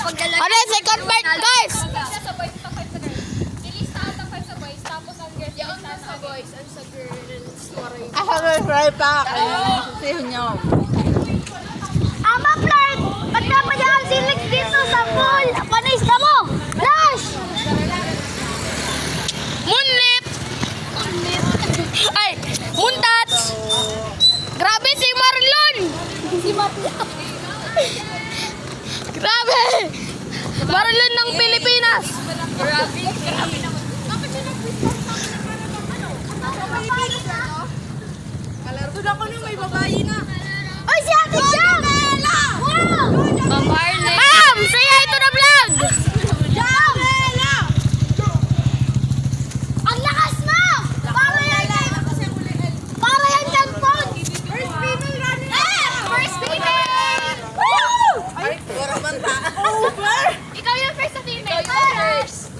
Ano yung second part, guys? Sa boys, ito 5 sa girls. Ilistahan ng 5 sa boys, tapos ang girls, ilistahan sa boys, ang sa girls. Asa na fry pa? Sisihin nyo. Ama, Clark! Ba't napadaan si Lex dito sa pool? Panis ka mo! Flash! Munlit! Ay! Muntats! Grabe si Marlon! Si Marlon! Grabe! Marlon ng Pilipinas! Grabe naman. Bakit siya nag-withhold sa akin Doon ako nung may babae na. Ay, si Ate Jam! Wow! Ma'am! Saya ito na vlog! Jam! Ang lakas mo! Para yan kanpon! First female running. First female! Woo! Ay, pura banta. Over! Ikaw yung first sa female. First!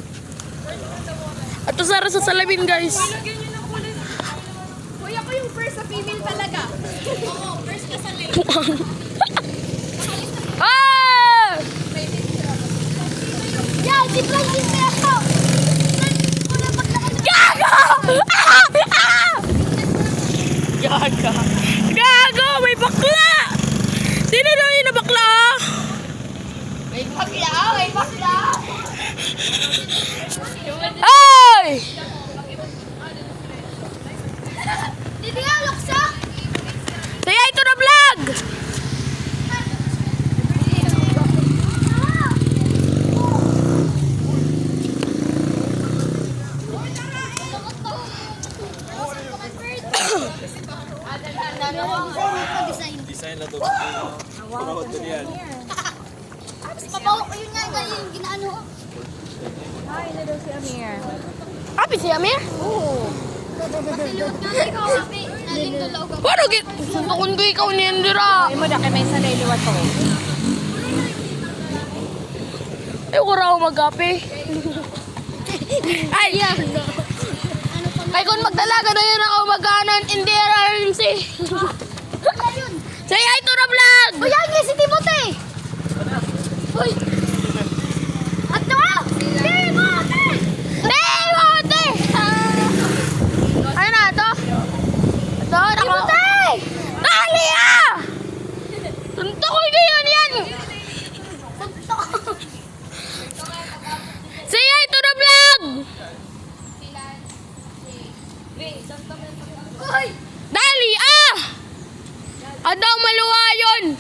Ato Sara sa salamin, guys. Hoy, ako yung first sa female talaga. Oo, first ka sa lane. Ah! Yeah, si Francis na ako. Gago! Ah! Ah! Gago! Gago! May bakla! Sino daw yun na bakla? May bakla. Ay! Hindi nga, luksa! Saya ito na vlog! Design na to. Wow. Pabawa ko yun nga yung ginaano. Hi, na daw si Amir. Happy si Amir? Oo. Pasiluot nga ikaw, happy. Nalindulaw ka. Paano suntukon ko ikaw niyan, Dira? Ay mo na kay may sanay liwat ko. Ay, ko raw mag-happy. Ay, ay kung magdalaga na yun ako mag-anan, hindi RMC. Saya ito na vlog! Uy, yan si Timothy! Uy! At na! Timothy! Timothy! Ano na ito? Ito, Timothy! Dali ah! Tuntukoy ko yun yan! Saya ito na vlog! Dali ah! Adaw maluwa yun!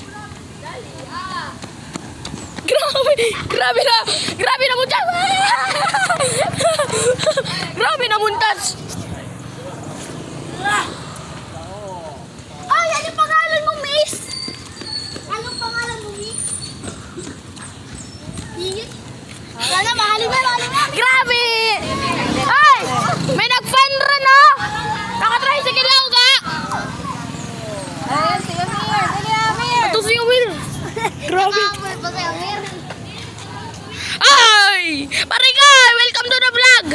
Grabe na muntas! Grabe na muntas! Ay, ano pangalan mo, Miss? Anong pangalan mo, Miss? Sana mahalin na. Grabe! Ay! May nag-fun run, oh! Naka-tricycle lang ka! Ay, si Amir. Dali, Amir. Ito si Will! Grabe! Ay! Pare ka! Welcome to the vlog!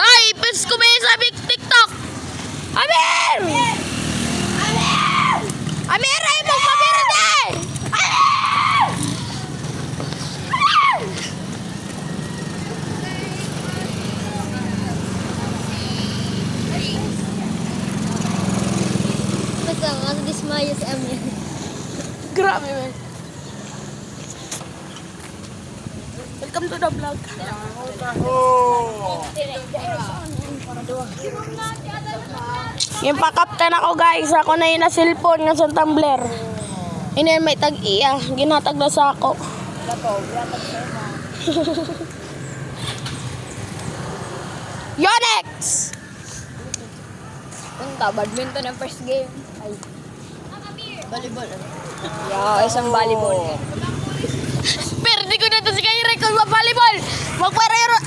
Ay! Pes ko may sabi TikTok! Amir! Amir! Ay! Magpapira na! Amir! Basta dismaya si Amir. Grabe, man. Welcome to the vlog. Yung pakaptan ako, guys. Ako na yun na cellphone nga sa tumbler. Ina may tag-iya. Ginatag na sa ako. Yonex! Punta, badminton ang first game. Ay, Volleyball. yeah, isang volleyball. Perde ko na to si Kairek kung mag-volleyball. Magparero.